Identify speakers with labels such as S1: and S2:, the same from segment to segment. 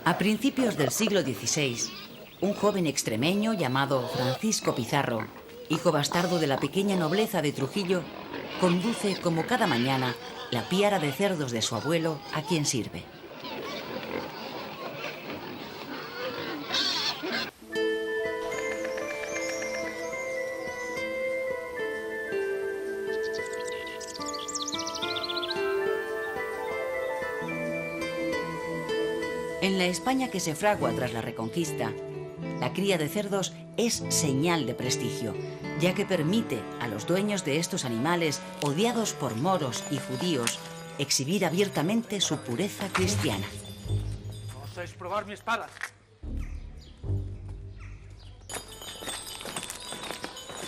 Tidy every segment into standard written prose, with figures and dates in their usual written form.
S1: A principios del siglo XVI, un joven extremeño llamado Francisco Pizarro, hijo bastardo de la pequeña nobleza de Trujillo, conduce como cada mañana la piara de cerdos de su abuelo, a quien sirve. En la España que se fragua tras la Reconquista, la cría de cerdos es señal de prestigio, ya que permite a los dueños de estos animales, odiados por moros y judíos, exhibir abiertamente su pureza cristiana.
S2: ¿Osáis probar mi espada?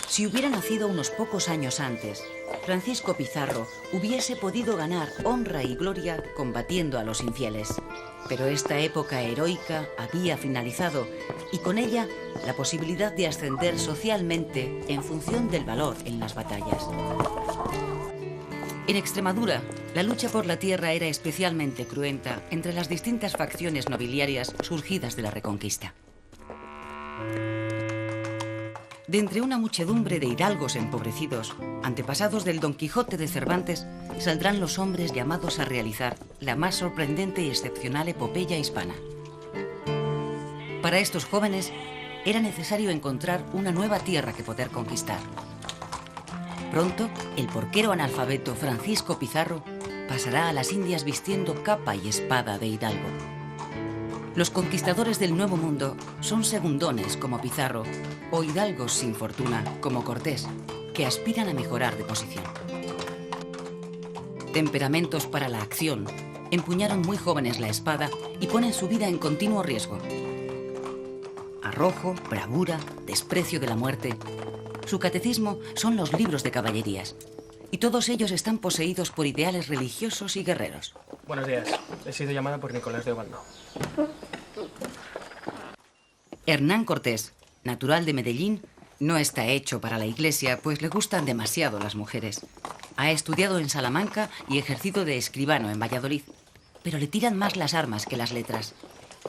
S1: Si hubiera nacido unos pocos años antes, Francisco Pizarro hubiese podido ganar honra y gloria combatiendo a los infieles. Pero esta época heroica había finalizado y con ella la posibilidad de ascender socialmente en función del valor en las batallas. En Extremadura, la lucha por la tierra era especialmente cruenta entre las distintas facciones nobiliarias surgidas de la Reconquista. De entre una muchedumbre de hidalgos empobrecidos, antepasados del Don Quijote de Cervantes, saldrán los hombres llamados a realizar la más sorprendente y excepcional epopeya hispana. Para estos jóvenes era necesario encontrar una nueva tierra que poder conquistar. Pronto, el porquero analfabeto Francisco Pizarro pasará a las Indias vistiendo capa y espada de hidalgo. Los conquistadores del Nuevo Mundo son segundones como Pizarro o hidalgos sin fortuna como Cortés, que aspiran a mejorar de posición. Temperamentos para la acción, empuñaron muy jóvenes la espada y ponen su vida en continuo riesgo. Arrojo, bravura, desprecio de la muerte. Su catecismo son los libros de caballerías, y todos ellos están poseídos por ideales religiosos y guerreros.
S2: Buenos días. He sido llamada por Nicolás de Obando.
S1: Hernán Cortés, natural de Medellín, no está hecho para la iglesia, pues le gustan demasiado las mujeres. Ha estudiado en Salamanca y ejercido de escribano en Valladolid, pero le tiran más las armas que las letras.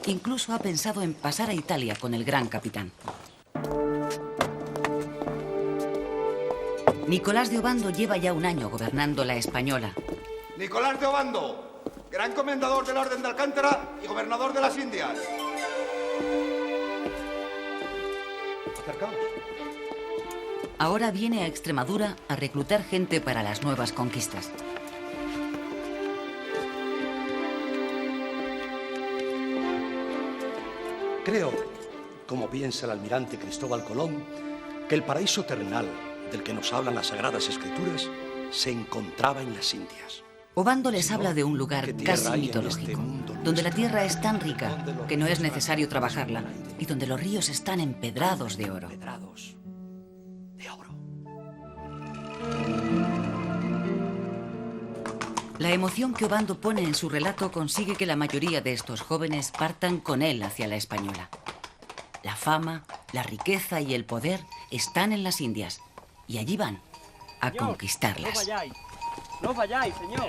S1: Incluso ha pensado en pasar a Italia con el gran capitán. Nicolás de Obando lleva ya un año gobernando la Española.
S3: Nicolás de Obando, gran comendador de la Orden de Alcántara y gobernador de las Indias. Acercaos.
S1: Ahora viene a Extremadura a reclutar gente para las nuevas conquistas.
S4: Creo, como piensa el almirante Cristóbal Colón, que el paraíso terrenal del que nos hablan las Sagradas Escrituras se encontraba en las Indias.
S1: Obando les habla de un lugar casi mitológico, donde la tierra es tan rica que no es necesario trabajarla y donde los ríos están empedrados de oro. La emoción que Obando pone en su relato consigue que la mayoría de estos jóvenes partan con él hacia la Española. La fama, la riqueza y el poder están en las Indias y allí van a conquistarlas.
S2: No vayáis. No vayáis, señor.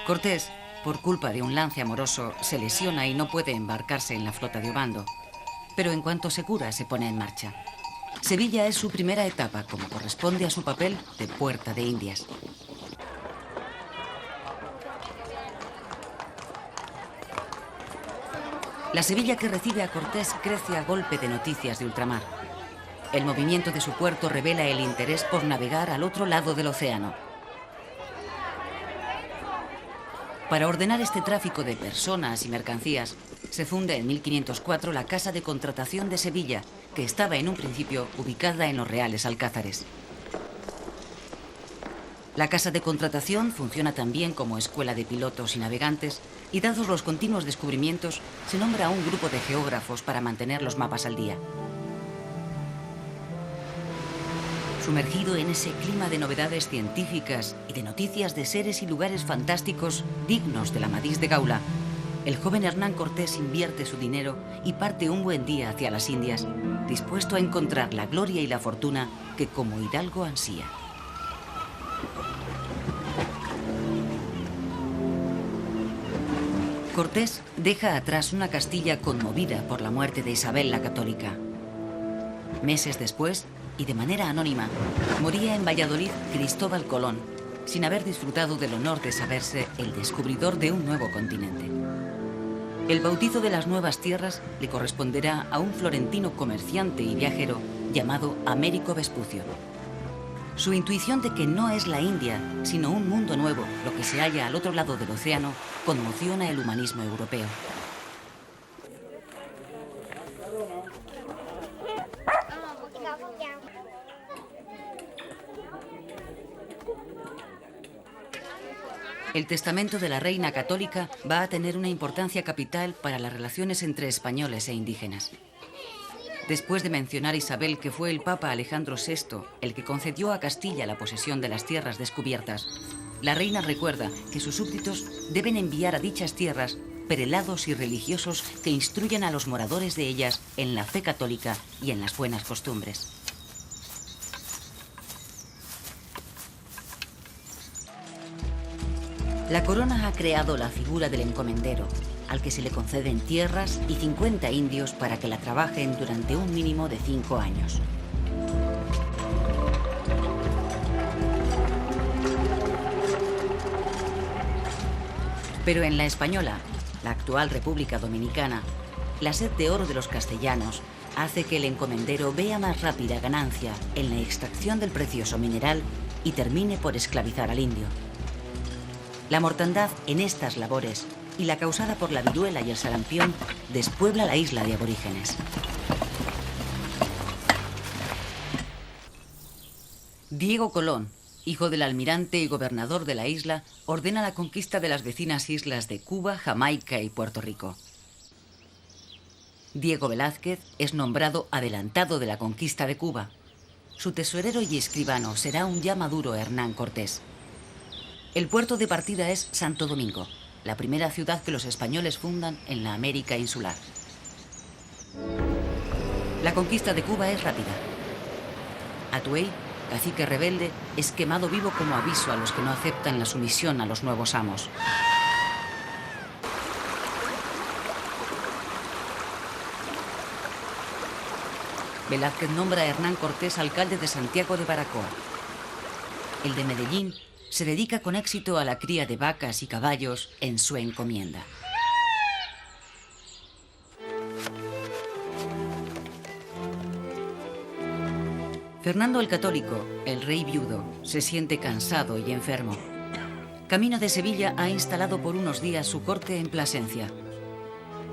S1: Cortés, por culpa de un lance amoroso, se lesiona y no puede embarcarse en la flota de Obando. Pero en cuanto se cura, se pone en marcha. Sevilla es su primera etapa, como corresponde a su papel de Puerta de Indias. La Sevilla que recibe a Cortés crece a golpe de noticias de ultramar. El movimiento de su puerto revela el interés por navegar al otro lado del océano. Para ordenar este tráfico de personas y mercancías, se funda en 1504 la Casa de Contratación de Sevilla, que estaba en un principio ubicada en los Reales Alcázares. La Casa de Contratación funciona también como escuela de pilotos y navegantes, y dados los continuos descubrimientos, se nombra a un grupo de geógrafos para mantener los mapas al día. Sumergido en ese clima de novedades científicas y de noticias de seres y lugares fantásticos dignos del Amadís de Gaula, el joven Hernán Cortés invierte su dinero y parte un buen día hacia las Indias, dispuesto a encontrar la gloria y la fortuna que como hidalgo ansía. Cortés deja atrás una Castilla conmovida por la muerte de Isabel la Católica. Meses después, y de manera anónima, moría en Valladolid Cristóbal Colón, sin haber disfrutado del honor de saberse el descubridor de un nuevo continente. El bautizo de las nuevas tierras le corresponderá a un florentino comerciante y viajero llamado Américo Vespucio. Su intuición de que no es la India, sino un mundo nuevo, lo que se halla al otro lado del océano, conmociona el humanismo europeo. El testamento de la reina católica va a tener una importancia capital para las relaciones entre españoles e indígenas. Después de mencionar Isabel que fue el Papa Alejandro VI el que concedió a Castilla la posesión de las tierras descubiertas, la reina recuerda que sus súbditos deben enviar a dichas tierras prelados y religiosos que instruyan a los moradores de ellas en la fe católica y en las buenas costumbres. La corona ha creado la figura del encomendero, al que se le conceden tierras y 50 indios para que la trabajen durante un mínimo de 5 años. Pero en la Española, la actual República Dominicana, la sed de oro de los castellanos hace que el encomendero vea más rápida ganancia en la extracción del precioso mineral y termine por esclavizar al indio. La mortandad en estas labores y la causada por la viruela y el sarampión despuebla la isla de aborígenes. Diego Colón, hijo del almirante y gobernador de la isla, ordena la conquista de las vecinas islas de Cuba, Jamaica y Puerto Rico. Diego Velázquez es nombrado adelantado de la conquista de Cuba. Su tesorero y escribano será un ya maduro Hernán Cortés. El puerto de partida es Santo Domingo, la primera ciudad que los españoles fundan en la América insular. La conquista de Cuba es rápida. Atuey, cacique rebelde, es quemado vivo como aviso a los que no aceptan la sumisión a los nuevos amos. Velázquez nombra a Hernán Cortés alcalde de Santiago de Baracoa. El de Medellín se dedica con éxito a la cría de vacas y caballos en su encomienda. Fernando el Católico, el rey viudo, se siente cansado y enfermo. Camino de Sevilla ha instalado por unos días su corte en Plasencia.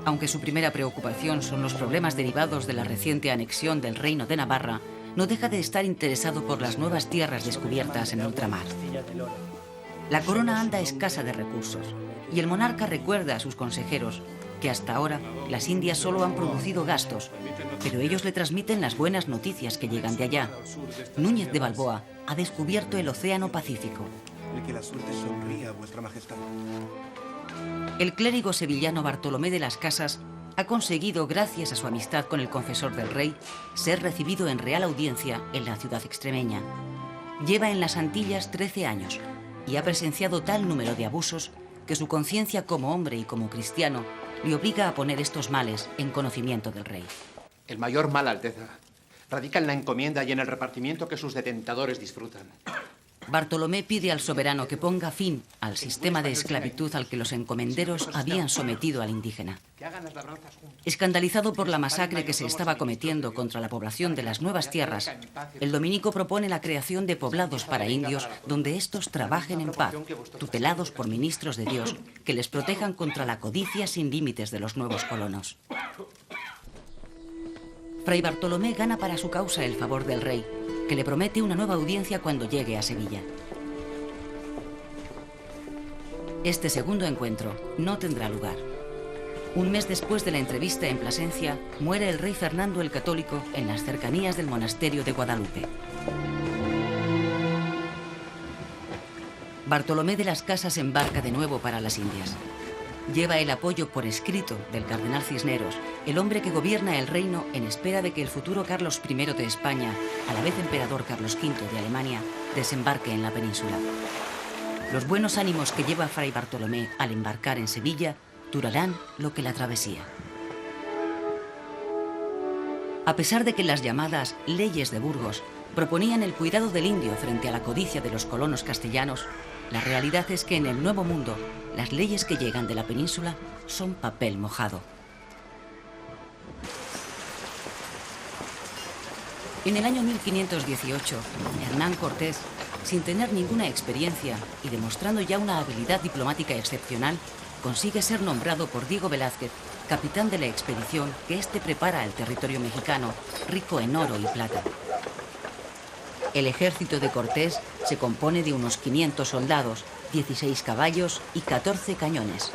S1: Aunque su primera preocupación son los problemas derivados de la reciente anexión del Reino de Navarra, no deja de estar interesado por las nuevas tierras descubiertas en ultramar. La corona anda escasa de recursos y el monarca recuerda a sus consejeros que hasta ahora las Indias solo han producido gastos, pero ellos le transmiten las buenas noticias que llegan de allá. Núñez de Balboa ha descubierto el Océano Pacífico.
S5: Que la suerte sonría a vuestra majestad.
S1: El clérigo sevillano Bartolomé de las Casas ha conseguido, gracias a su amistad con el confesor del rey, ser recibido en real audiencia en la ciudad extremeña. Lleva en las Antillas 13 años y ha presenciado tal número de abusos que su conciencia como hombre y como cristiano le obliga a poner estos males en conocimiento del rey.
S6: El mayor mal, Alteza, radica en la encomienda y en el repartimiento que sus detentadores disfrutan.
S1: Bartolomé pide al soberano que ponga fin al sistema de esclavitud al que los encomenderos habían sometido al indígena. Escandalizado por la masacre que se estaba cometiendo contra la población de las nuevas tierras, el dominico propone la creación de poblados para indios donde estos trabajen en paz, tutelados por ministros de Dios que les protejan contra la codicia sin límites de los nuevos colonos. Fray Bartolomé gana para su causa el favor del rey, que le promete una nueva audiencia cuando llegue a Sevilla. Este segundo encuentro no tendrá lugar. Un mes después de la entrevista en Plasencia, muere el rey Fernando el Católico en las cercanías del monasterio de Guadalupe. Bartolomé de las Casas embarca de nuevo para las Indias. Lleva el apoyo por escrito del cardenal Cisneros, el hombre que gobierna el reino en espera de que el futuro Carlos I de España, a la vez emperador Carlos V de Alemania, desembarque en la península. Los buenos ánimos que lleva Fray Bartolomé al embarcar en Sevilla durarán lo que la travesía. A pesar de que las llamadas leyes de Burgos proponían el cuidado del indio frente a la codicia de los colonos castellanos, la realidad es que en el Nuevo Mundo las leyes que llegan de la península son papel mojado. En el año 1518, Hernán Cortés, sin tener ninguna experiencia y demostrando ya una habilidad diplomática excepcional, consigue ser nombrado por Diego Velázquez capitán de la expedición que éste prepara al territorio mexicano, rico en oro y plata. El ejército de Cortés se compone de unos 500 soldados, 16 caballos y 14 cañones.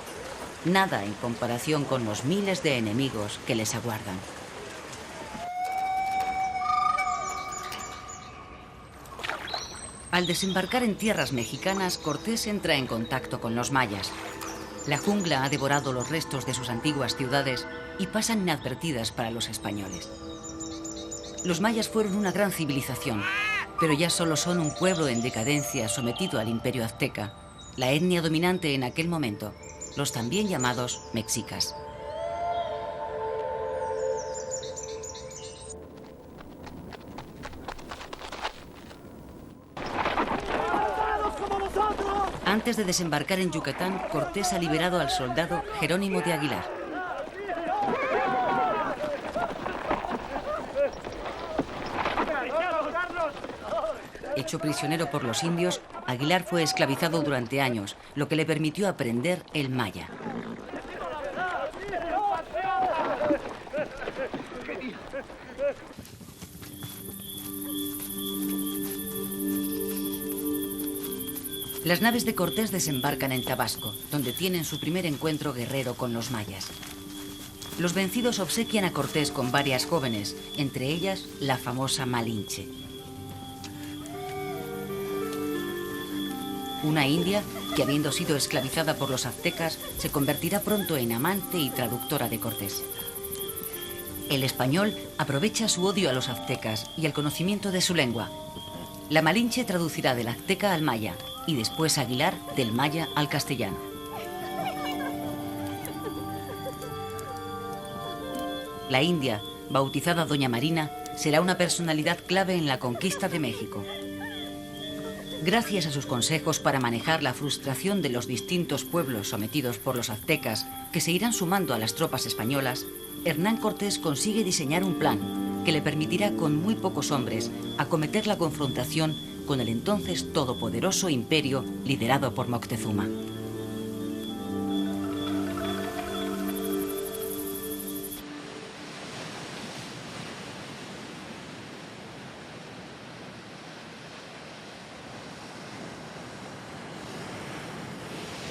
S1: Nada en comparación con los miles de enemigos que les aguardan. Al desembarcar en tierras mexicanas, Cortés entra en contacto con los mayas. La jungla ha devorado los restos de sus antiguas ciudades y pasan inadvertidas para los españoles. Los mayas fueron una gran civilización, pero ya solo son un pueblo en decadencia sometido al imperio azteca, la etnia dominante en aquel momento, los también llamados mexicas. Antes de desembarcar en Yucatán, Cortés ha liberado al soldado Jerónimo de Aguilar. Hecho prisionero por los indios, Aguilar fue esclavizado durante años, lo que le permitió aprender el maya. Las naves de Cortés desembarcan en Tabasco, donde tienen su primer encuentro guerrero con los mayas. Los vencidos obsequian a Cortés con varias jóvenes, entre ellas la famosa Malinche. Una india que, habiendo sido esclavizada por los aztecas, se convertirá pronto en amante y traductora de Cortés. El español aprovecha su odio a los aztecas y el conocimiento de su lengua. La Malinche traducirá del azteca al maya y después Aguilar del maya al castellano. La india, bautizada Doña Marina, será una personalidad clave en la conquista de México. Gracias a sus consejos para manejar la frustración de los distintos pueblos sometidos por los aztecas que se irán sumando a las tropas españolas, Hernán Cortés consigue diseñar un plan que le permitirá con muy pocos hombres acometer la confrontación con el entonces todopoderoso imperio liderado por Moctezuma.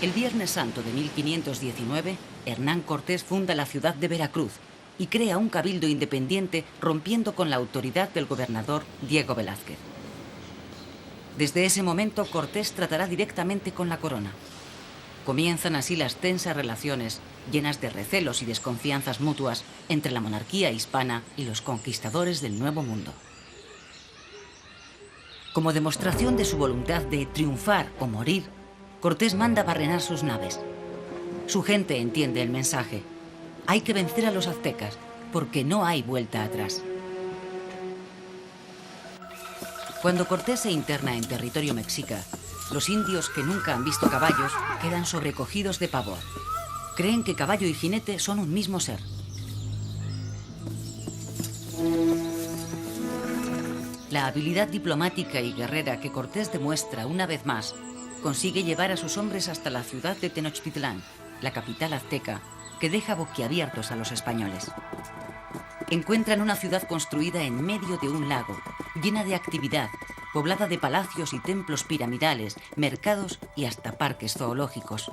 S1: El Viernes Santo de 1519, Hernán Cortés funda la ciudad de Veracruz y crea un cabildo independiente rompiendo con la autoridad del gobernador Diego Velázquez. Desde ese momento, Cortés tratará directamente con la corona. Comienzan así las tensas relaciones, llenas de recelos y desconfianzas mutuas entre la monarquía hispana y los conquistadores del Nuevo Mundo. Como demostración de su voluntad de triunfar o morir, Cortés manda barrenar sus naves. Su gente entiende el mensaje. Hay que vencer a los aztecas, porque no hay vuelta atrás. Cuando Cortés se interna en territorio mexica, los indios que nunca han visto caballos quedan sobrecogidos de pavor. Creen que caballo y jinete son un mismo ser. La habilidad diplomática y guerrera que Cortés demuestra una vez más consigue llevar a sus hombres hasta la ciudad de Tenochtitlán, la capital azteca, que deja boquiabiertos a los españoles. Encuentran una ciudad construida en medio de un lago, llena de actividad, poblada de palacios y templos piramidales, mercados y hasta parques zoológicos.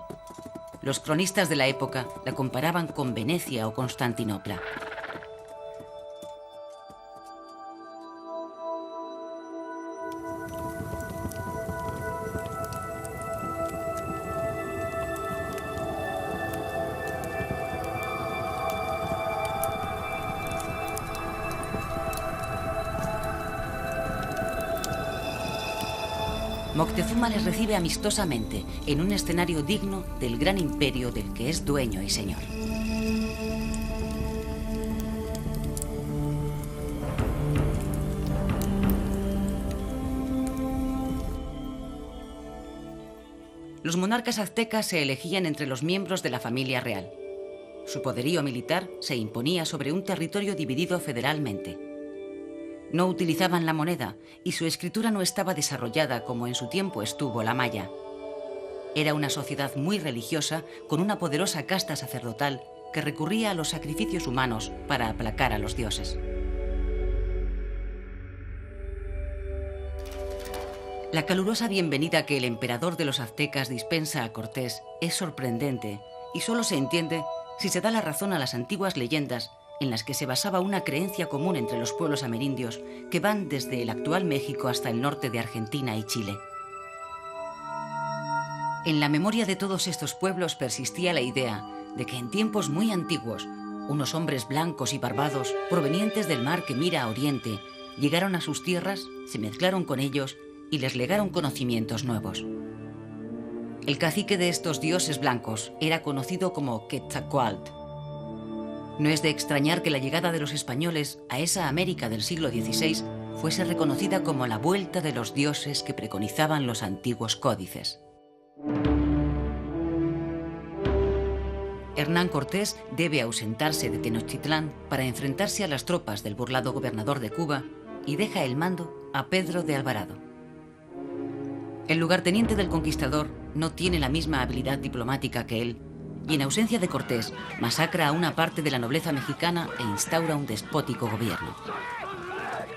S1: Los cronistas de la época la comparaban con Venecia o Constantinopla. Moctezuma les recibe amistosamente en un escenario digno del gran imperio del que es dueño y señor. Los monarcas aztecas se elegían entre los miembros de la familia real. Su poderío militar se imponía sobre un territorio dividido federalmente. No utilizaban la moneda y su escritura no estaba desarrollada como en su tiempo estuvo la maya. Era una sociedad muy religiosa con una poderosa casta sacerdotal que recurría a los sacrificios humanos para aplacar a los dioses. La calurosa bienvenida que el emperador de los aztecas dispensa a Cortés es sorprendente y solo se entiende si se da la razón a las antiguas leyendas en las que se basaba una creencia común entre los pueblos amerindios que van desde el actual México hasta el norte de Argentina y Chile. En la memoria de todos estos pueblos persistía la idea de que en tiempos muy antiguos, unos hombres blancos y barbados provenientes del mar que mira a oriente llegaron a sus tierras, se mezclaron con ellos y les legaron conocimientos nuevos. El cacique de estos dioses blancos era conocido como Quetzalcóatl. No es de extrañar que la llegada de los españoles a esa América del siglo XVI fuese reconocida como la vuelta de los dioses que preconizaban los antiguos códices. Hernán Cortés debe ausentarse de Tenochtitlán para enfrentarse a las tropas del burlado gobernador de Cuba y deja el mando a Pedro de Alvarado. El lugarteniente del conquistador no tiene la misma habilidad diplomática que él y en ausencia de Cortés masacra a una parte de la nobleza mexicana e instaura un despótico gobierno.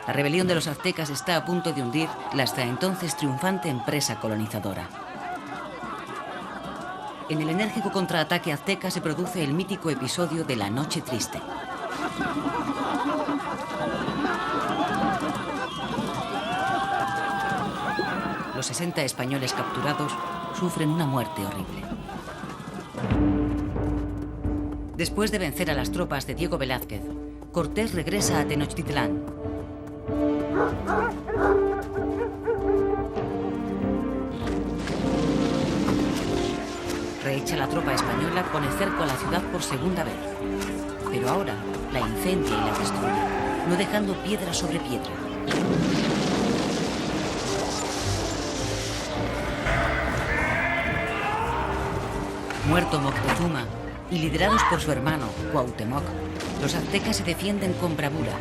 S1: La rebelión de los aztecas está a punto de hundir la hasta entonces triunfante empresa colonizadora. En el enérgico contraataque azteca se produce el mítico episodio de la Noche Triste. Los 60 españoles capturados sufren una muerte horrible. Después de vencer a las tropas de Diego Velázquez, Cortés regresa a Tenochtitlán. Rehecha la tropa española, pone cerco a la ciudad por segunda vez. Pero ahora la incendia y la destruye, no dejando piedra sobre piedra. Muerto Moctezuma y liderados por su hermano Cuauhtémoc, los aztecas se defienden con bravura.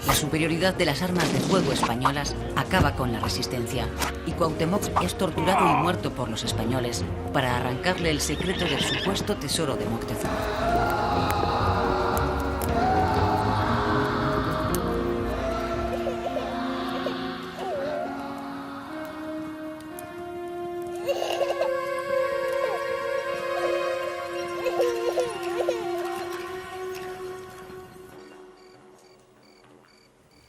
S1: La superioridad de las armas de fuego españolas acaba con la resistencia y Cuauhtémoc es torturado y muerto por los españoles para arrancarle el secreto del supuesto tesoro de Moctezuma.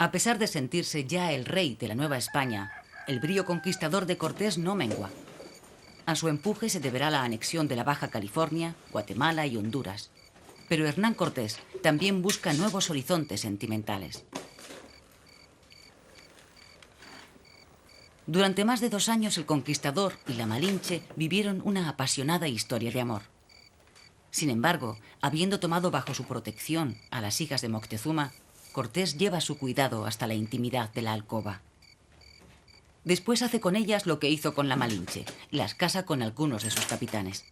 S1: A pesar de sentirse ya el rey de la Nueva España, el brío conquistador de Cortés no mengua. A su empuje se deberá la anexión de la Baja California, Guatemala y Honduras. Pero Hernán Cortés también busca nuevos horizontes sentimentales. Durante más de 2 años el conquistador y la Malinche vivieron una apasionada historia de amor. Sin embargo, habiendo tomado bajo su protección a las hijas de Moctezuma, Cortés lleva su cuidado hasta la intimidad de la alcoba. Después hace con ellas lo que hizo con la Malinche, las casa con algunos de sus capitanes.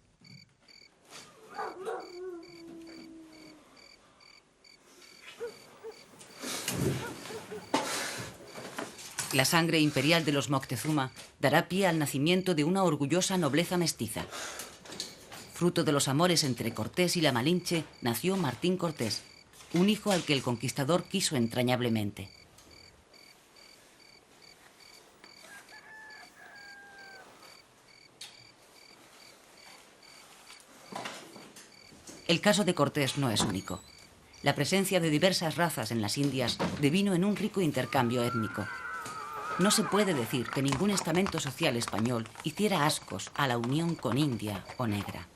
S1: La sangre imperial de los Moctezuma dará pie al nacimiento de una orgullosa nobleza mestiza. Fruto de los amores entre Cortés y la Malinche, nació Martín Cortés, un hijo al que el conquistador quiso entrañablemente. El caso de Cortés no es único. La presencia de diversas razas en las Indias devino en un rico intercambio étnico. No se puede decir que ningún estamento social español hiciera ascos a la unión con india o negra.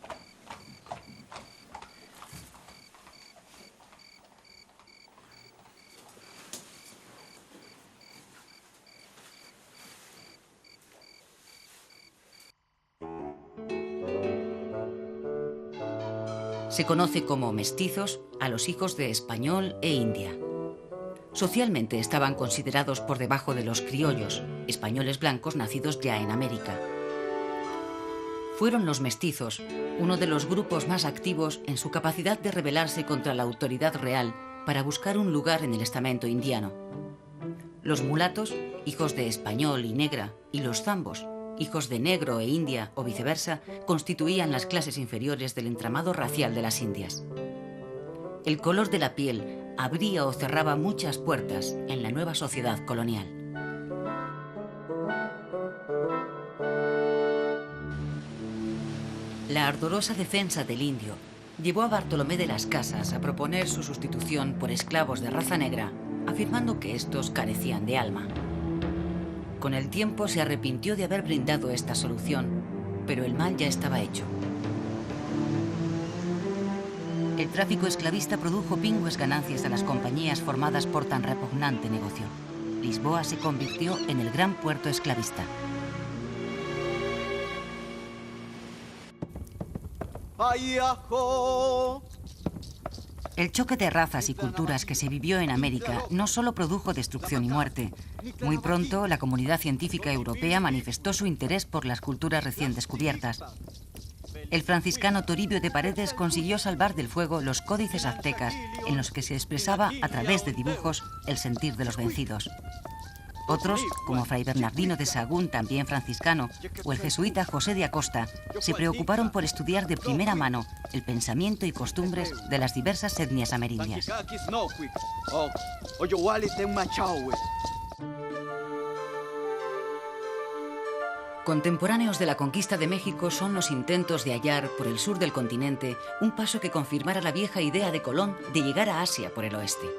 S1: Se conoce como mestizos a los hijos de español e india. Socialmente estaban considerados por debajo de los criollos, españoles blancos nacidos ya en América. Fueron los mestizos uno de los grupos más activos en su capacidad de rebelarse contra la autoridad real para buscar un lugar en el estamento indiano. Los mulatos, hijos de español y negra, y los zambos, hijos de negro e india o viceversa, constituían las clases inferiores del entramado racial de las Indias. El color de la piel abría o cerraba muchas puertas en la nueva sociedad colonial. La ardorosa defensa del indio llevó a Bartolomé de las Casas a proponer su sustitución por esclavos de raza negra, afirmando que estos carecían de alma. Con el tiempo se arrepintió de haber brindado esta solución, pero el mal ya estaba hecho. El tráfico esclavista produjo pingües ganancias a las compañías formadas por tan repugnante negocio. Lisboa se convirtió en el gran puerto esclavista. El choque de razas y culturas que se vivió en América no solo produjo destrucción y muerte. Muy pronto, la comunidad científica europea manifestó su interés por las culturas recién descubiertas. El franciscano Toribio de Paredes consiguió salvar del fuego los códices aztecas en los que se expresaba a través de dibujos el sentir de los vencidos. Otros, como Fray Bernardino de Sahagún, también franciscano, o el jesuita José de Acosta, se preocuparon por estudiar de primera mano el pensamiento y costumbres de las diversas etnias amerindias. Contemporáneos de la conquista de México son los intentos de hallar por el sur del continente un paso que confirmara la vieja idea de Colón de llegar a Asia por el oeste.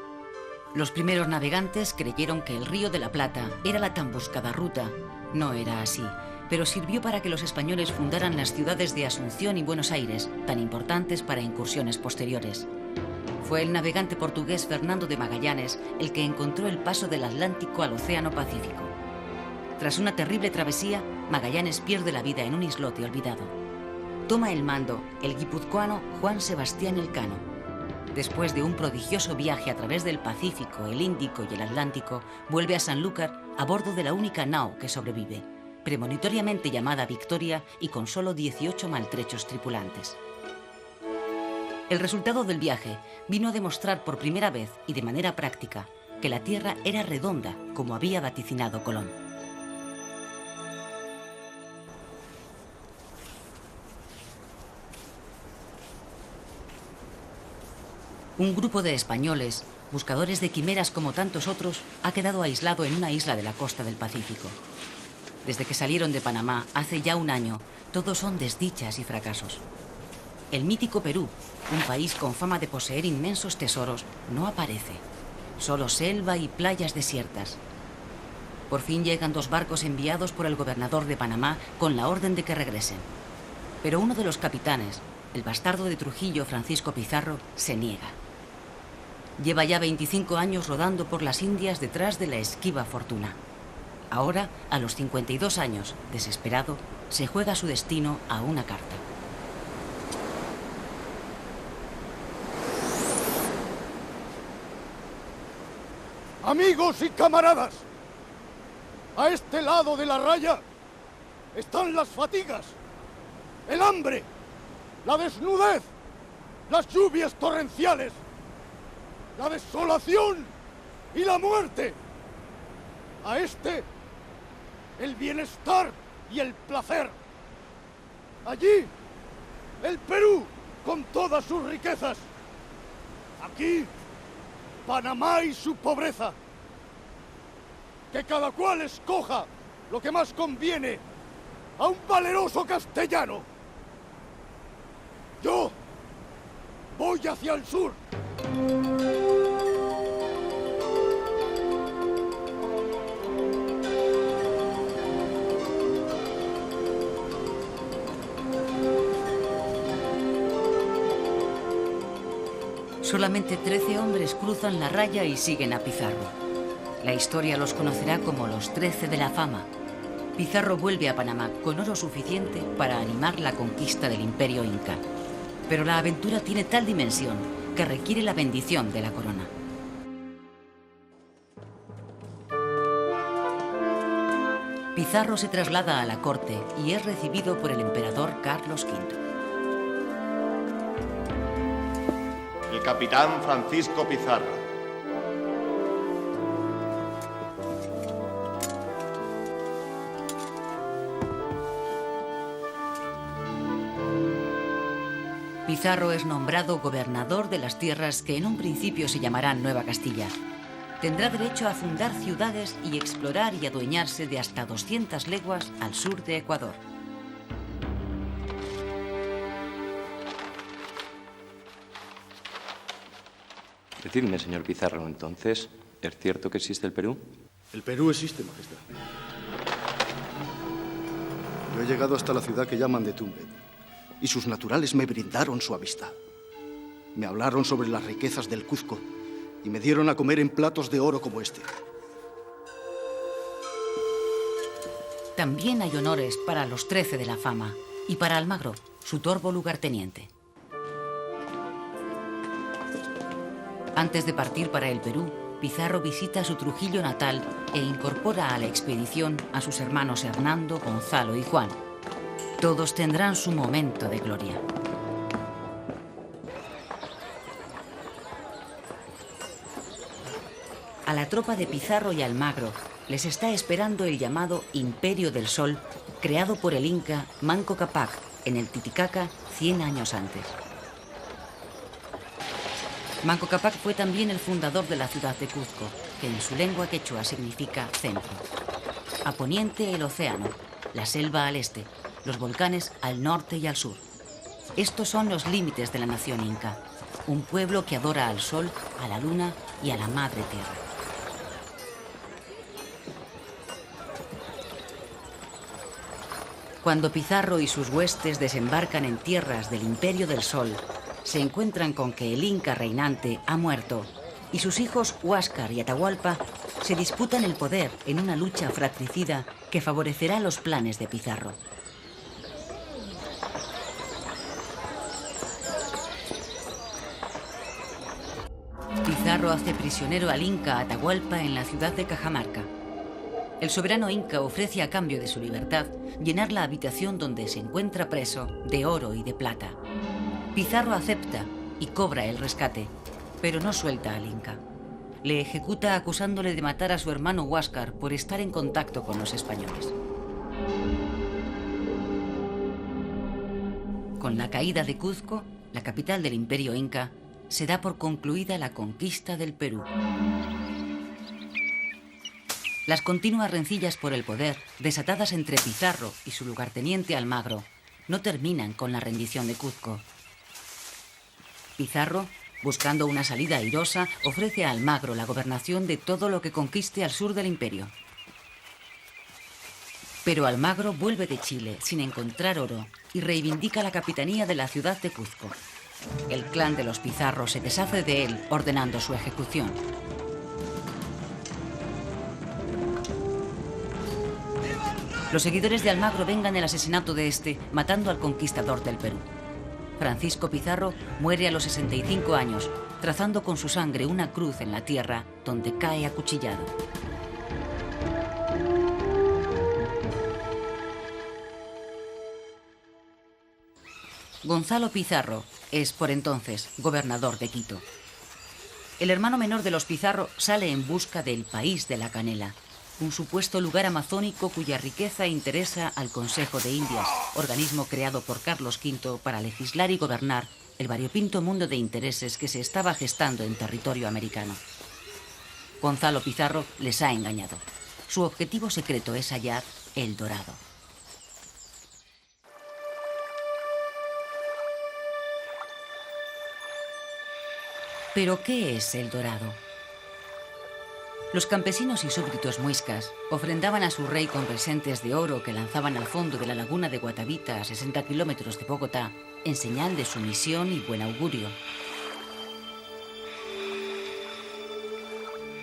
S1: Los primeros navegantes creyeron que el Río de la Plata era la tan buscada ruta. No era así, pero sirvió para que los españoles fundaran las ciudades de Asunción y Buenos Aires, tan importantes para incursiones posteriores. Fue el navegante portugués Fernando de Magallanes el que encontró el paso del Atlántico al Océano Pacífico. Tras una terrible travesía, Magallanes pierde la vida en un islote olvidado. Toma el mando el guipuzcoano Juan Sebastián Elcano. Después de un prodigioso viaje a través del Pacífico, el Índico y el Atlántico, vuelve a Sanlúcar a bordo de la única nao que sobrevive, premonitoriamente llamada Victoria y con solo 18 maltrechos tripulantes. El resultado del viaje vino a demostrar por primera vez y de manera práctica que la Tierra era redonda, como había vaticinado Colón. Un grupo de españoles, buscadores de quimeras como tantos otros, ha quedado aislado en una isla de la costa del Pacífico. Desde que salieron de Panamá hace ya un año, todos son desdichas y fracasos. El mítico Perú, un país con fama de poseer inmensos tesoros, no aparece. Solo selva y playas desiertas. Por fin llegan 2 barcos enviados por el gobernador de Panamá con la orden de que regresen. Pero uno de los capitanes, el bastardo de Trujillo, Francisco Pizarro, se niega. Lleva ya 25 años rodando por las Indias detrás de la esquiva fortuna. Ahora, a los 52 años, desesperado, se juega su destino a una carta.
S7: Amigos y camaradas, a este lado de la raya están las fatigas, el hambre, la desnudez, las lluvias torrenciales, la desolación y la muerte. A este, el bienestar y el placer. Allí, el Perú con todas sus riquezas. Aquí, Panamá y su pobreza. Que cada cual escoja lo que más conviene a un valeroso castellano. Yo voy hacia el sur.
S1: Solamente 13 hombres cruzan la raya y siguen a Pizarro. La historia los conocerá como los 13 de la fama. Pizarro vuelve a Panamá con oro suficiente para animar la conquista del Imperio Inca. Pero la aventura tiene tal dimensión que requiere la bendición de la corona. Pizarro se traslada a la corte y es recibido por el emperador Carlos V.
S3: El capitán Francisco Pizarro.
S1: Pizarro es nombrado gobernador de las tierras que en un principio se llamarán Nueva Castilla. Tendrá derecho a fundar ciudades y explorar y adueñarse de hasta 200 leguas al sur de Ecuador.
S8: Decidme, señor Pizarro, entonces, ¿es cierto que existe el Perú?
S7: El Perú existe, Majestad. Yo he llegado hasta la ciudad que llaman de Tumbes, y sus naturales me brindaron su amistad. Me hablaron sobre las riquezas del Cuzco y me dieron a comer en platos de oro como este.
S1: También hay honores para los 13 de la fama y para Almagro, su torvo lugarteniente. Antes de partir para el Perú, Pizarro visita su Trujillo natal e incorpora a la expedición a sus hermanos Hernando, Gonzalo y Juan. Todos tendrán su momento de gloria. A la tropa de Pizarro y Almagro les está esperando el llamado Imperio del Sol, creado por el inca Manco Cápac en el Titicaca 100 años antes. Manco Cápac fue también el fundador de la ciudad de Cuzco, que en su lengua quechua significa centro. A poniente el océano, la selva al este, los volcanes al norte y al sur. Estos son los límites de la nación inca, un pueblo que adora al sol, a la luna y a la madre tierra. Cuando Pizarro y sus huestes desembarcan en tierras del Imperio del Sol, se encuentran con que el inca reinante ha muerto y sus hijos Huáscar y Atahualpa se disputan el poder en una lucha fratricida que favorecerá los planes de Pizarro. Pizarro hace prisionero al inca Atahualpa en la ciudad de Cajamarca. El soberano inca ofrece a cambio de su libertad llenar la habitación donde se encuentra preso de oro y de plata. Pizarro acepta y cobra el rescate, pero no suelta al inca. Le ejecuta acusándole de matar a su hermano Huáscar por estar en contacto con los españoles. Con la caída de Cuzco, la capital del Imperio Inca, se da por concluida la conquista del Perú. Las continuas rencillas por el poder, desatadas entre Pizarro y su lugarteniente Almagro, no terminan con la rendición de Cuzco. Pizarro, buscando una salida airosa, ofrece a Almagro la gobernación de todo lo que conquiste al sur del imperio. Pero Almagro vuelve de Chile sin encontrar oro y reivindica la capitanía de la ciudad de Cuzco. El clan de los Pizarro se deshace de él, ordenando su ejecución. Los seguidores de Almagro vengan el asesinato de este, matando al conquistador del Perú. Francisco Pizarro muere a los 65 años, trazando con su sangre una cruz en la tierra donde cae acuchillado. Gonzalo Pizarro es, por entonces, gobernador de Quito. El hermano menor de los Pizarro sale en busca del País de la Canela, un supuesto lugar amazónico cuya riqueza interesa al Consejo de Indias, organismo creado por Carlos V para legislar y gobernar el variopinto mundo de intereses que se estaba gestando en territorio americano. Gonzalo Pizarro les ha engañado. Su objetivo secreto es hallar el Dorado. ¿Pero qué es el Dorado? Los campesinos y súbditos muiscas ofrendaban a su rey con presentes de oro que lanzaban al fondo de la laguna de Guatavita, a 60 kilómetros de Bogotá, en señal de sumisión y buen augurio.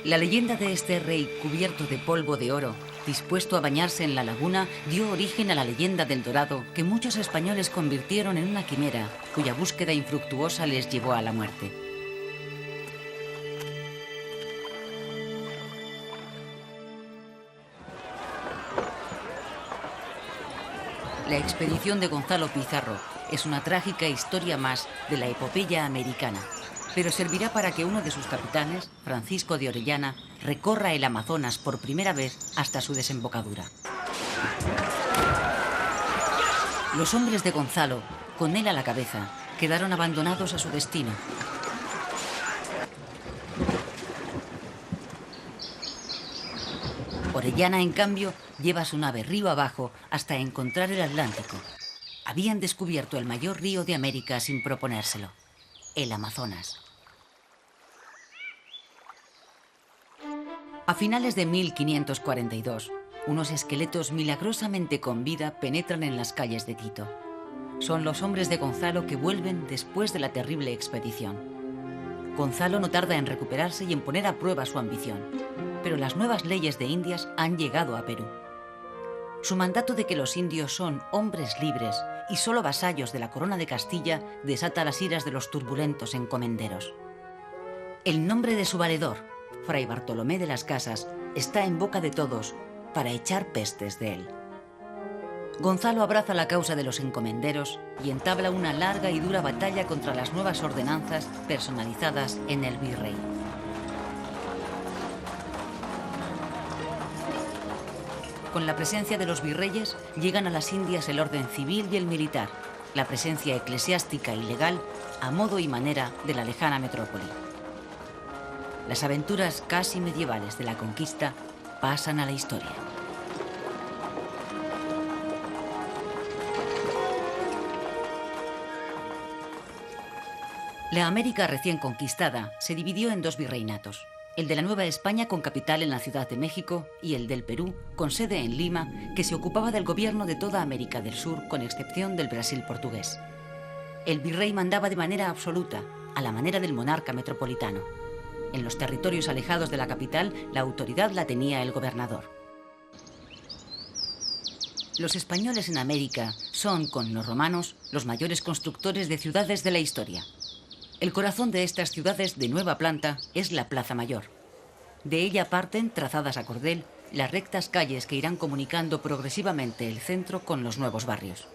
S1: La leyenda de este rey cubierto de polvo de oro dispuesto a bañarse en la laguna, dio origen a la leyenda del Dorado que muchos españoles convirtieron en una quimera, cuya búsqueda infructuosa les llevó a la muerte. La expedición de Gonzalo Pizarro es una trágica historia más de la epopeya americana, pero servirá para que uno de sus capitanes, Francisco de Orellana, recorra el Amazonas por primera vez hasta su desembocadura. Los hombres de Gonzalo, con él a la cabeza, quedaron abandonados a su destino. Orellana, en cambio, lleva su nave río abajo hasta encontrar el Atlántico. Habían descubierto el mayor río de América sin proponérselo, el Amazonas. A finales de 1542, unos esqueletos milagrosamente con vida penetran en las calles de Quito. Son los hombres de Gonzalo que vuelven después de la terrible expedición. Gonzalo no tarda en recuperarse y en poner a prueba su ambición, pero las nuevas leyes de Indias han llegado a Perú. Su mandato de que los indios son hombres libres y solo vasallos de la corona de Castilla desata las iras de los turbulentos encomenderos. El nombre de su valedor, Fray Bartolomé de las Casas, está en boca de todos para echar pestes de él. Gonzalo abraza la causa de los encomenderos y entabla una larga y dura batalla contra las nuevas ordenanzas personalizadas en el virrey. Con la presencia de los virreyes llegan a las Indias el orden civil y el militar, la presencia eclesiástica y legal a modo y manera de la lejana metrópoli. Las aventuras casi medievales de la conquista pasan a la historia. La América recién conquistada se dividió en dos virreinatos, el de la Nueva España con capital en la Ciudad de México y el del Perú con sede en Lima, que se ocupaba del gobierno de toda América del Sur con excepción del Brasil portugués. El virrey mandaba de manera absoluta, a la manera del monarca metropolitano. En los territorios alejados de la capital, la autoridad la tenía el gobernador. Los españoles en América son, con los romanos, los mayores constructores de ciudades de la historia. El corazón de estas ciudades de nueva planta es la Plaza Mayor. De ella parten, trazadas a cordel, las rectas calles que irán comunicando progresivamente el centro con los nuevos barrios.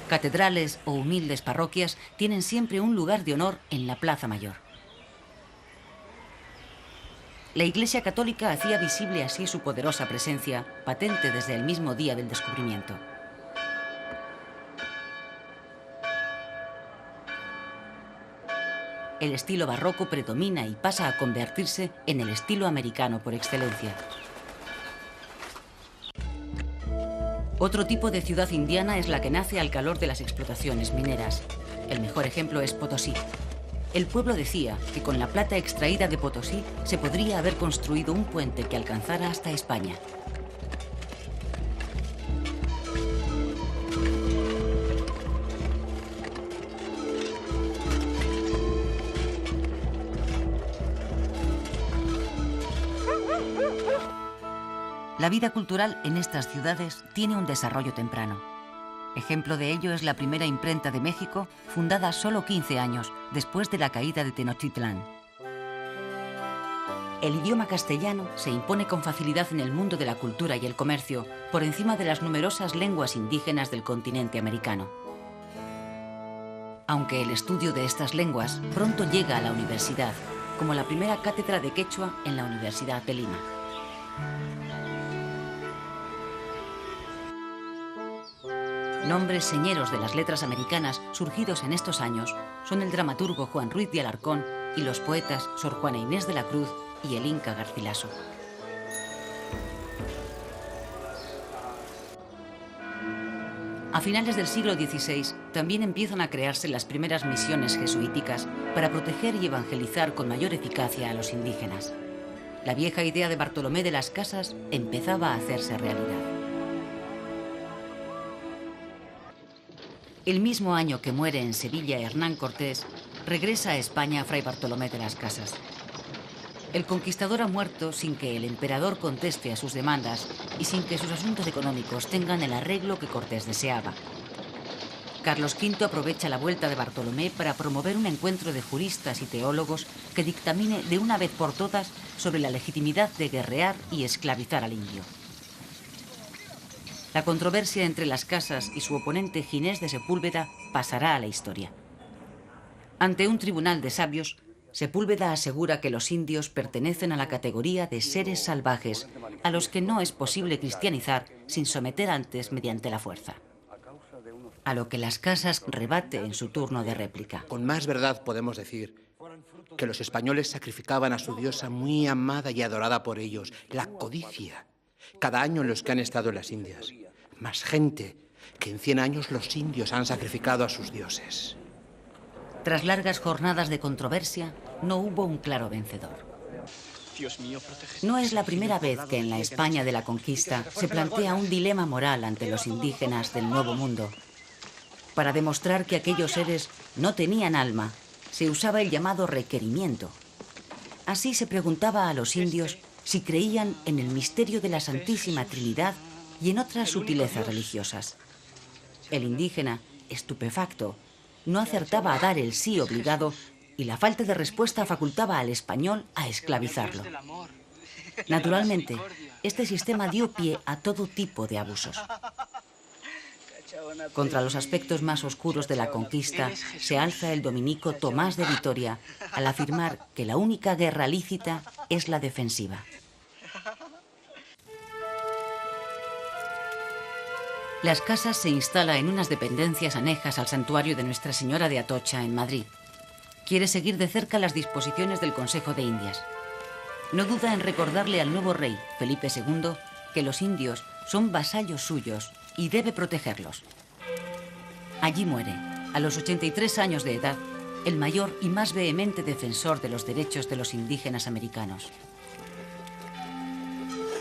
S1: Catedrales o humildes parroquias tienen siempre un lugar de honor en la Plaza Mayor. La Iglesia Católica hacía visible así su poderosa presencia, patente desde el mismo día del descubrimiento. El estilo barroco predomina y pasa a convertirse en el estilo americano por excelencia. Otro tipo de ciudad indiana es la que nace al calor de las explotaciones mineras. El mejor ejemplo es Potosí. El pueblo decía que con la plata extraída de Potosí se podría haber construido un puente que alcanzara hasta España. La vida cultural en estas ciudades tiene un desarrollo temprano. Ejemplo de ello es la primera imprenta de México, fundada solo 15 años después de la caída de Tenochtitlán. El idioma castellano se impone con facilidad en el mundo de la cultura y el comercio, por encima de las numerosas lenguas indígenas del continente americano. Aunque el estudio de estas lenguas pronto llega a la universidad, como la primera cátedra de quechua en la Universidad de Lima. Nombres señeros de las letras americanas surgidos en estos años son el dramaturgo Juan Ruiz de Alarcón y los poetas Sor Juana Inés de la Cruz y el Inca Garcilaso. A finales del siglo XVI también empiezan a crearse las primeras misiones jesuíticas para proteger y evangelizar con mayor eficacia a los indígenas. La vieja idea de Bartolomé de las Casas empezaba a hacerse realidad. El mismo año que muere en Sevilla Hernán Cortés, regresa a España Fray Bartolomé de las Casas. El conquistador ha muerto sin que el emperador conteste a sus demandas y sin que sus asuntos económicos tengan el arreglo que Cortés deseaba. Carlos V aprovecha la vuelta de Bartolomé para promover un encuentro de juristas y teólogos que dictamine de una vez por todas sobre la legitimidad de guerrear y esclavizar al indio. La controversia entre las casas y su oponente Ginés de Sepúlveda pasará a la historia. Ante un tribunal de sabios, Sepúlveda asegura que los indios pertenecen a la categoría de seres salvajes a los que no es posible cristianizar sin someter antes mediante la fuerza. A lo que las casas rebate en su turno de réplica.
S6: Con más verdad podemos decir que los españoles sacrificaban a su diosa muy amada y adorada por ellos, la codicia, cada año en los que han estado en las Indias. Más gente que en 100 años los indios han sacrificado a sus dioses.
S1: Tras largas jornadas de controversia, no hubo un claro vencedor. No es la primera vez que en la España de la conquista se plantea un dilema moral ante los indígenas del Nuevo Mundo. Para demostrar que aquellos seres no tenían alma, se usaba el llamado requerimiento. Así se preguntaba a los indios si creían en el misterio de la Santísima Trinidad y en otras sutilezas religiosas. El indígena, estupefacto, no acertaba a dar el sí obligado y la falta de respuesta facultaba al español a esclavizarlo. Naturalmente, este sistema dio pie a todo tipo de abusos. Contra los aspectos más oscuros de la conquista se alza el dominico Tomás de Vitoria al afirmar que la única guerra lícita es la defensiva. Las Casas se instala en unas dependencias anejas al santuario de Nuestra Señora de Atocha, en Madrid. Quiere seguir de cerca las disposiciones del Consejo de Indias. No duda en recordarle al nuevo rey, Felipe II, que los indios son vasallos suyos y debe protegerlos. Allí muere, a los 83 años de edad, el mayor y más vehemente defensor de los derechos de los indígenas americanos.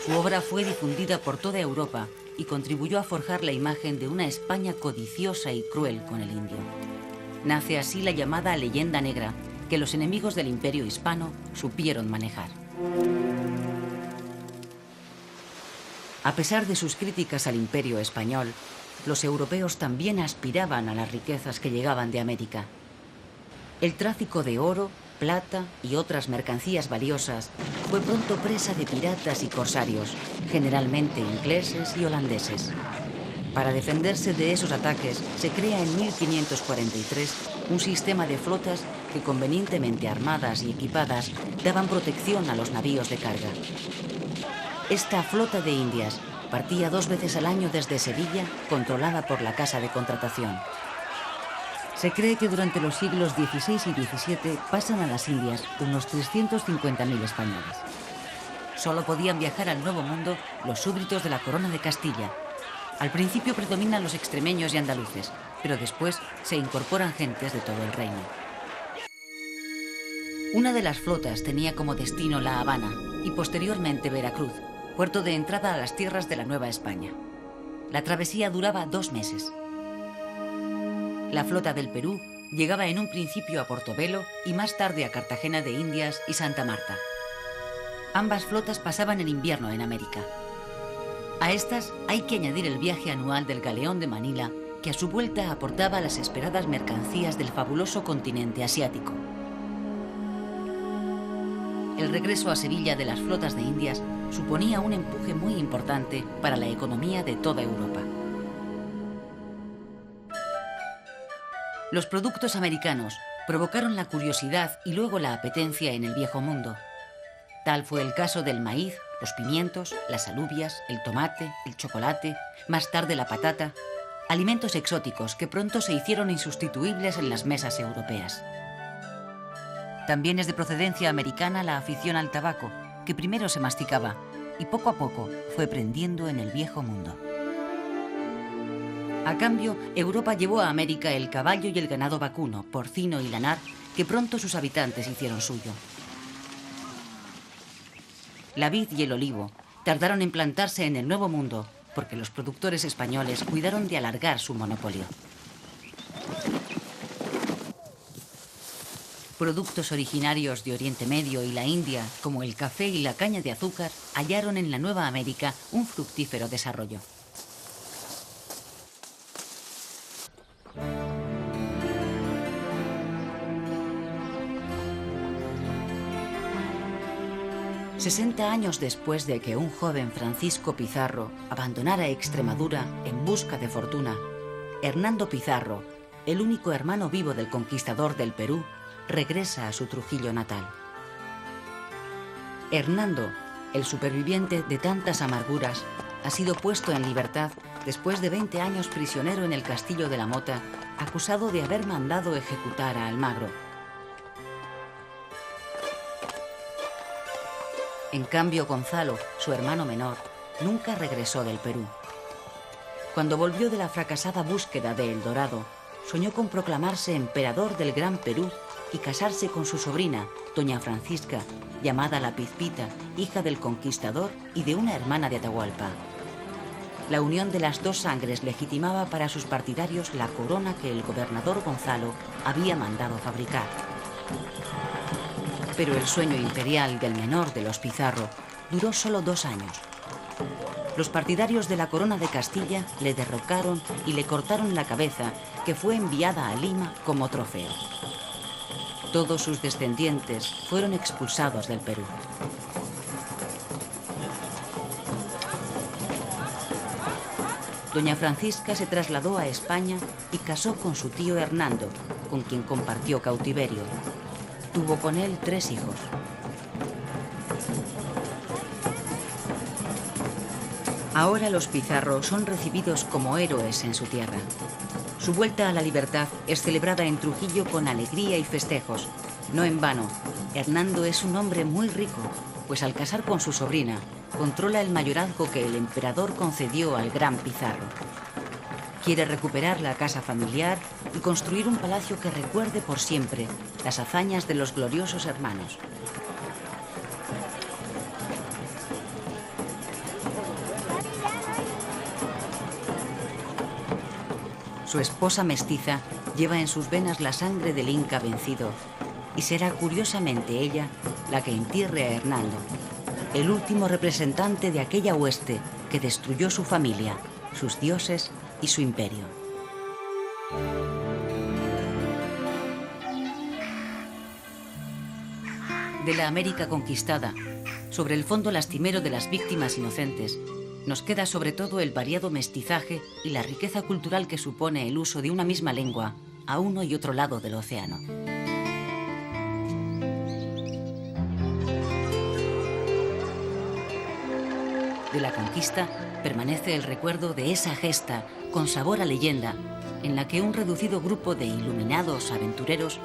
S1: Su obra fue difundida por toda Europa y contribuyó a forjar la imagen de una España codiciosa y cruel con el indio. Nace así la llamada leyenda negra, que los enemigos del imperio hispano supieron manejar. A pesar de sus críticas al imperio español, los europeos también aspiraban a las riquezas que llegaban de América. El tráfico de oro, plata y otras mercancías valiosas fue pronto presa de piratas y corsarios, generalmente ingleses y holandeses. Para defenderse de esos ataques, se crea en 1543 un sistema de flotas que, convenientemente armadas y equipadas, daban protección a los navíos de carga. Esta flota de Indias partía 2 veces al año desde Sevilla, controlada por la Casa de Contratación. Se cree que durante los siglos XVI y XVII pasan a las Indias unos 350.000 españoles. Solo podían viajar al Nuevo Mundo los súbditos de la Corona de Castilla. Al principio predominan los extremeños y andaluces, pero después se incorporan gentes de todo el reino. Una de las flotas tenía como destino La Habana y posteriormente Veracruz, puerto de entrada a las tierras de la Nueva España. La travesía duraba 2 meses. La flota del Perú llegaba en un principio a Portobelo y más tarde a Cartagena de Indias y Santa Marta. Ambas flotas pasaban el invierno en América. A estas hay que añadir el viaje anual del galeón de Manila, que a su vuelta aportaba las esperadas mercancías del fabuloso continente asiático. El regreso a Sevilla de las flotas de Indias suponía un empuje muy importante para la economía de toda Europa. Los productos americanos provocaron la curiosidad y luego la apetencia en el Viejo Mundo. Tal fue el caso del maíz, los pimientos, las alubias, el tomate, el chocolate, más tarde la patata, alimentos exóticos que pronto se hicieron insustituibles en las mesas europeas. También es de procedencia americana la afición al tabaco, que primero se masticaba y poco a poco fue prendiendo en el Viejo Mundo. A cambio, Europa llevó a América el caballo y el ganado vacuno, porcino y lanar, que pronto sus habitantes hicieron suyo. La vid y el olivo tardaron en plantarse en el Nuevo Mundo porque los productores españoles cuidaron de alargar su monopolio. Productos originarios de Oriente Medio y la India, como el café y la caña de azúcar, hallaron en la Nueva América un fructífero desarrollo. $60 años después de que un joven Francisco Pizarro abandonara Extremadura en busca de fortuna, Hernando Pizarro, el único hermano vivo del conquistador del Perú, regresa a su Trujillo natal. Hernando, el superviviente de tantas amarguras, ha sido puesto en libertad después de 20 años prisionero en el Castillo de la Mota, acusado de haber mandado ejecutar a Almagro. En cambio, Gonzalo, su hermano menor, nunca regresó del Perú. Cuando volvió de la fracasada búsqueda de El Dorado, soñó con proclamarse emperador del Gran Perú y casarse con su sobrina, doña Francisca, llamada la Pizpita, hija del conquistador y de una hermana de Atahualpa. La unión de las dos sangres legitimaba para sus partidarios la corona que el gobernador Gonzalo había mandado fabricar. Pero el sueño imperial del menor de los Pizarro duró solo 2 años. Los partidarios de la corona de Castilla le derrocaron y le cortaron la cabeza, que fue enviada a Lima como trofeo. Todos sus descendientes fueron expulsados del Perú. Doña Francisca se trasladó a España y casó con su tío Hernando, con quien compartió cautiverio. Tuvo con él 3 hijos. Ahora los Pizarro son recibidos como héroes en su tierra. Su vuelta a la libertad es celebrada en Trujillo con alegría y festejos. No en vano, Hernando es un hombre muy rico, pues al casar con su sobrina, controla el mayorazgo que el emperador concedió al gran Pizarro. Quiere recuperar la casa familiar y construir un palacio que recuerde por siempre las hazañas de los gloriosos hermanos. Su esposa mestiza lleva en sus venas la sangre del Inca vencido y será curiosamente ella la que entierre a Hernando, el último representante de aquella hueste que destruyó su familia, sus dioses y su imperio. De la América conquistada, sobre el fondo lastimero de las víctimas inocentes, nos queda sobre todo el variado mestizaje y la riqueza cultural que supone el uso de una misma lengua a uno y otro lado del océano. De la conquista permanece el recuerdo de esa gesta con sabor a leyenda en la que un reducido grupo de iluminados aventureros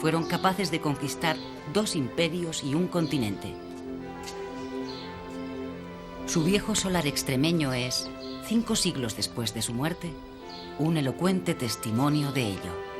S1: fueron capaces de conquistar 2 imperios y un continente. Su viejo solar extremeño es, 5 siglos después de su muerte, un elocuente testimonio de ello.